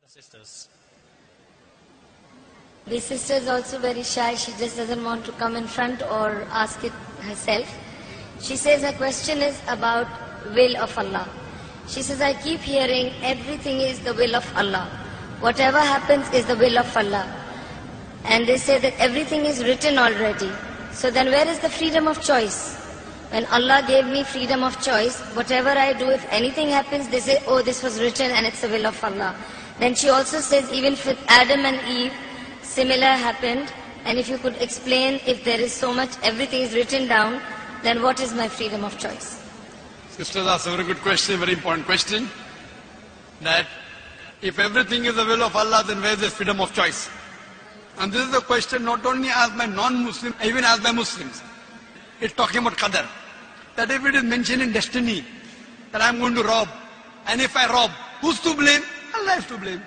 sisters. The sister is also very shy. She just doesn't want to come in front or ask it herself. She says her question is about will of Allah. She says, I keep hearing everything is the will of Allah. Whatever happens is the will of Allah. And they say that everything is written already. So then where is the freedom of choice? When Allah gave me freedom of choice, whatever I do, if anything happens, they say, oh, this was written and it's the will of Allah. Then she also says, even with Adam and Eve, similar happened. And if you could explain, if there is so much, everything is written down, then what is my freedom of choice? Sisters asked a very good question, very important question. That if everything is the will of Allah, then where is the freedom of choice? And this is a question not only asked by non-Muslims, even asked by Muslims. It's talking about qadar. That if it is mentioned in destiny, that I'm going to rob, and if I rob, who's to blame? Allah is to blame.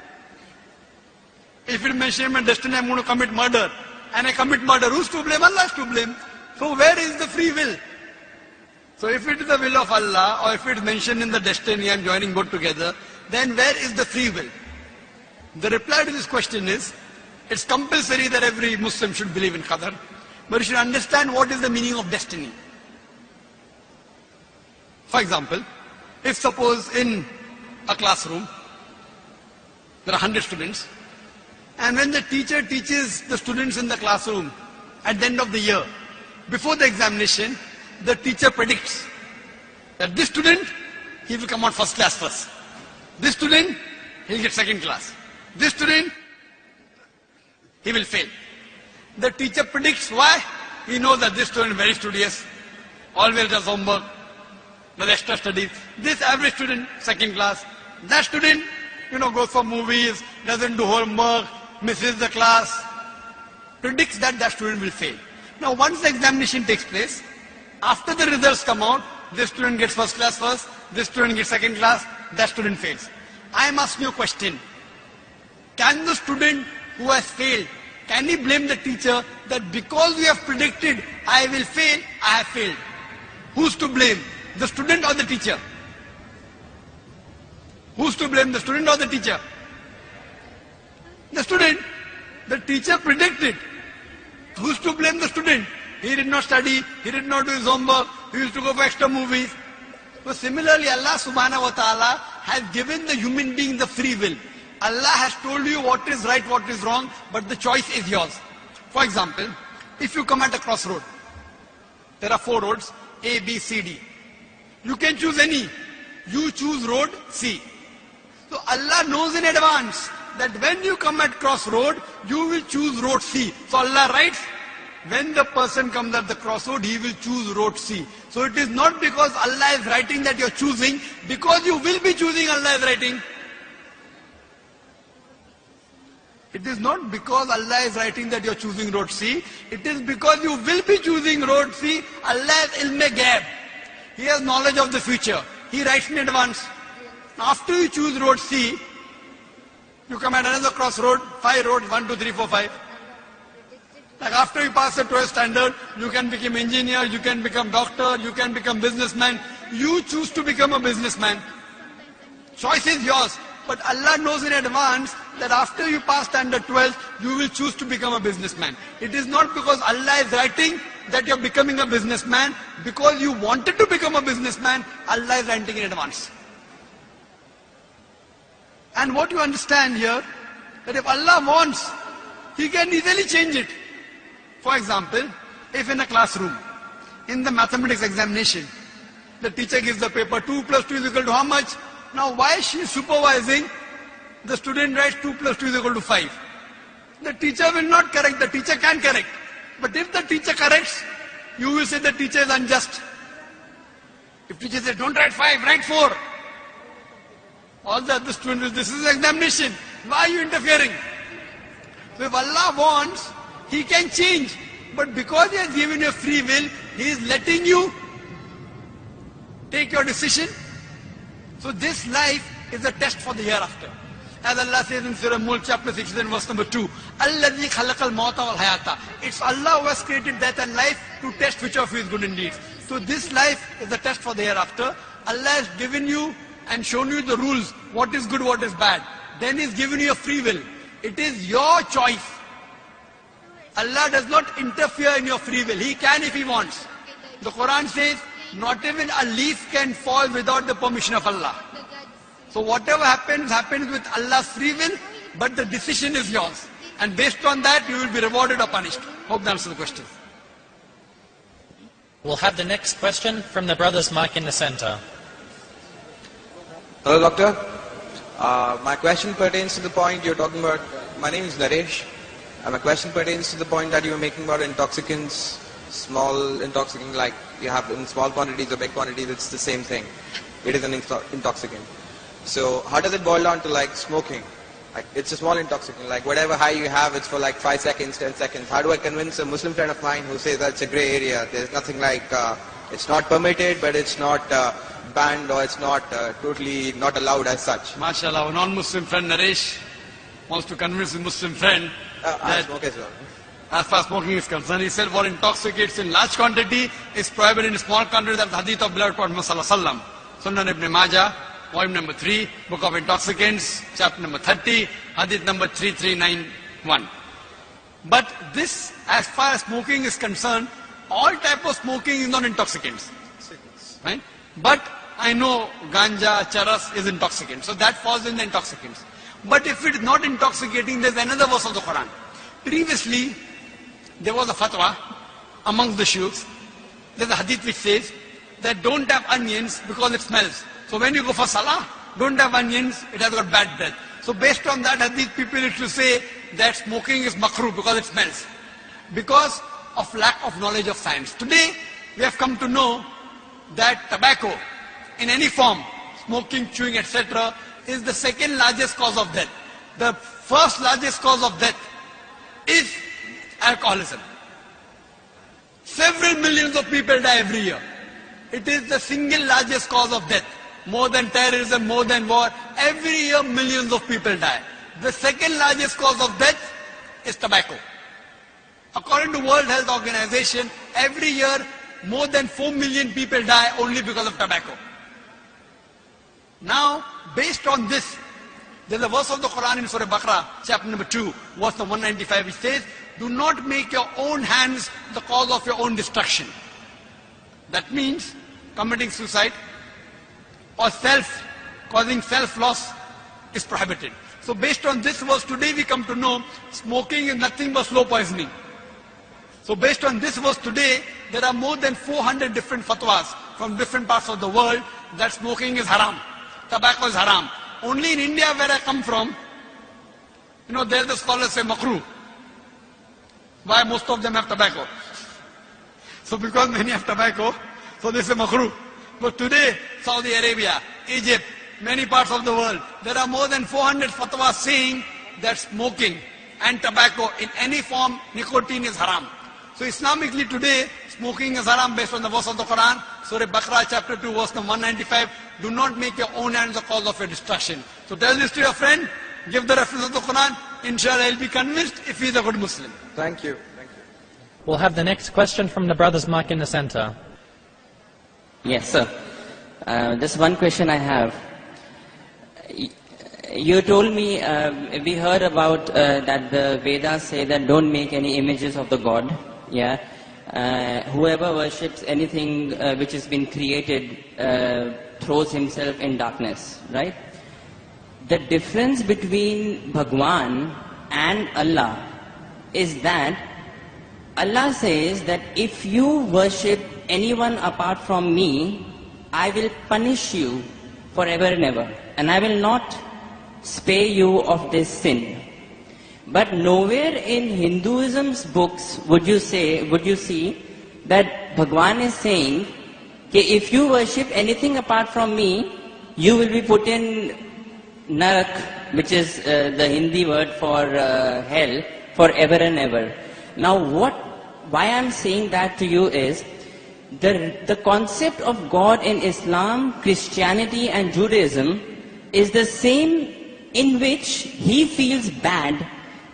If it is mentioned in destiny, I'm going to commit murder, and I commit murder, who's to blame? Allah is to blame. So where is the free will? So if it is the will of Allah, or if it is mentioned in the destiny, I'm joining both together, then where is the free will? The reply to this question is, it's compulsory that every Muslim should believe in qadar, but you should understand what is the meaning of destiny. For example, if suppose in a classroom, there are 100 students, and when the teacher teaches the students in the classroom at the end of the year, before the examination, the teacher predicts that this student, he will come out first class first. This student, he will get second class. This student, he will fail. The teacher predicts why? He knows that this student is very studious, always does homework, does extra studies. This average student, second class. That student, goes for movies, doesn't do homework, misses the class, predicts that that student will fail. Now once the examination takes place, after the results come out, this student gets first class first, this student gets second class, that student fails. I am asking you a question. Can the student who has failed, can he blame the teacher that because we have predicted I will fail, I have failed? Who's to blame? The student or the teacher? Who's to blame, the student or the teacher? The student. The teacher predicted. Who's to blame the student? He did not study, he did not do his homework, he used to go for extra movies. So similarly, Allah subhanahu wa ta'ala has given the human being the free will. Allah has told you what is right, what is wrong, but the choice is yours. For example, if you come at a crossroad, there are 4 roads, A, B, C, D. You can choose any. You choose road C. So Allah knows in advance that when you come at crossroad, you will choose road C. So Allah writes, when the person comes at the crossroad, he will choose road C. So it is not because Allah is writing that you are choosing, because you will be choosing, Allah is writing. It is not because Allah is writing that you are choosing road C. It is because you will be choosing road C. Allah has ilm-e-ghaib. He has knowledge of the future. He writes in advance. After you choose road C, you come at another crossroad, 5 roads, 1, 2, 3, 4, 5. Like after you pass the 12th standard, you can become engineer, you can become doctor, you can become businessman. You choose to become a businessman. Choice is yours. But Allah knows in advance that after you pass standard 12, you will choose to become a businessman. It is not because Allah is writing that you are becoming a businessman. Because you wanted to become a businessman, Allah is writing in advance. And what you understand here, that if Allah wants, He can easily change it. For example, if in a classroom, in the mathematics examination, the teacher gives the paper 2 plus 2 is equal to how much? Now why she is supervising, the student writes 2 plus 2 is equal to 5. The teacher will not correct, the teacher can correct. But if the teacher corrects, you will say the teacher is unjust. If teacher says, don't write 5, write 4. All the other students will, this is examination. Why are you interfering? So if Allah wants, He can change. But because He has given you free will, He is letting you take your decision. So this life is a test for the hereafter. As Allah says in Surah Mulk chapter 6 and verse number 2, Alladhi khalaqal mauta wal hayata. It's Allah who has created death and life to test which of you is good indeed. So this life is a test for the hereafter. Allah has given you and shown you the rules, what is good, what is bad. then He's given you a free will. It is your choice. Allah does not interfere in your free will. He can if He wants. The Quran says, not even a leaf can fall without the permission of Allah. So whatever happens, happens with Allah's free will, but the decision is yours. And based on that, you will be rewarded or punished. Hope that answers the question. We'll have the next question from the brother's mic in the center. Hello, doctor. My question pertains to the point you're talking about. My name is Naresh. My question pertains to the point that you were making about intoxicants, small intoxicant, like you have in small quantities or big quantities, it's the same thing. It is an intoxicant. So how does it boil down to like smoking? Like it's a small intoxicant, like whatever high you have, it's for like 5 seconds, 10 seconds. How do I convince a Muslim friend of mine who says that it's a grey area? There's nothing like, it's not permitted, but it's not banned, or it's not totally not allowed as such. MashaAllah, a non-Muslim friend, Naresh, wants to convince his Muslim friend I that smoke as well. as far as smoking is concerned, he said what intoxicates in large quantity is prohibited in small quantity. That's the hadith of beloved Prophet Muhammad Sallallahu Alaihi Wasallam. Sunan Ibn Majah, volume number 3, Book of Intoxicants, chapter number 30, hadith number 3391. But this, as far as smoking is concerned, all type of smoking is not intoxicants. Right? But I know ganja, charas is intoxicant. So that falls in the intoxicants. But if it is not intoxicating, there's another verse of the Quran. Previously, there was a fatwa amongst the shuyukhs. There's a hadith which says that don't have onions because it smells. So when you go for salah, don't have onions, it has got bad breath. So based on that hadith, people used to say that smoking is makruh because it smells. Because of lack of knowledge of science. Today, we have come to know that tobacco, in any form, smoking, chewing, etc., is the second largest cause of death. The first largest cause of death is alcoholism. Several millions of people die every year. It is the single largest cause of death. More than terrorism, more than war. Every year millions of people die. The second largest cause of death is tobacco. According to World Health Organization, every year more than 4 million people die only because of tobacco. Now, based on this, there's a verse of the Quran in Surah Baqarah, chapter number 2, verse number 195, which says, do not make your own hands the cause of your own destruction. That means committing suicide or causing self-loss is prohibited. So based on this verse, today we come to know smoking is nothing but slow poisoning. So based on this verse today, there are more than 400 different fatwas from different parts of the world that smoking is haram. Tobacco is haram. Only in India where I come from, there the scholars say makruh. Why? Most of them have tobacco. So because many have tobacco, so they say makruh. But today, Saudi Arabia, Egypt, many parts of the world, there are more than 400 fatwas saying that smoking and tobacco in any form, nicotine is haram. So Islamically today, smoking is haram based on the verse of the Quran, Surah Baqarah chapter 2 verse number 195, do not make your own hands the cause of your destruction. So tell this to your friend, give the reference of the Quran, inshallah he'll be convinced if he's a good Muslim. Thank you. Thank you. We'll have the next question from the brother's mic in the center. Yes, sir. Just one question I have. You told me, we heard about that the Vedas say that don't make any images of the God. Yeah. Whoever worships anything which has been created throws himself in darkness, right? The difference between Bhagwan and Allah is that Allah says that if you worship anyone apart from me, I will punish you forever and ever, and I will not spare you of this sin. But nowhere in Hinduism's books would you see that Bhagwan is saying that if you worship anything apart from me, you will be put in Narak, which is the Hindi word for hell, forever and ever. Now why I'm saying that to you is, the concept of God in Islam, Christianity and Judaism is the same, in which he feels bad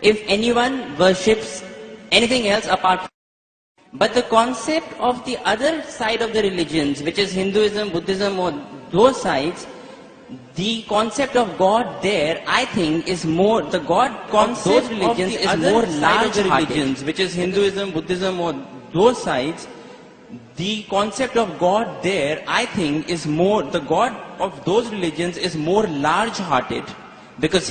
if anyone worships anything else apart from him. But the concept of the other side of the religions, which is Hinduism, Buddhism or those sides, the concept of God there, I think, is more, the God concept of those religions is more large religions, which is Hinduism, Buddhism, or those sides. The concept of God there, I think, is more, the God of those religions is more large-hearted, because